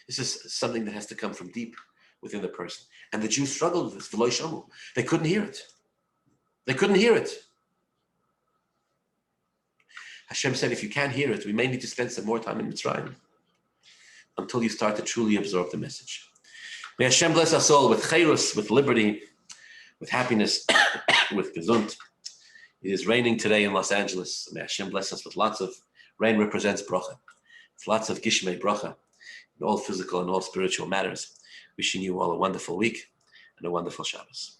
This is something that has to come from deep within the person. And the Jews struggled with this. They couldn't hear it. They couldn't hear it. Hashem said, if you can't hear it, we may need to spend some more time in Mitzrayim until you start to truly absorb the message. May Hashem bless us all with chayrus, with liberty, with happiness, with gesund. It is raining today in Los Angeles. May Hashem bless us with lots of rain. Represents bracha. It's lots of gishmei bracha in all physical and all spiritual matters. Wishing you all a wonderful week and a wonderful Shabbos.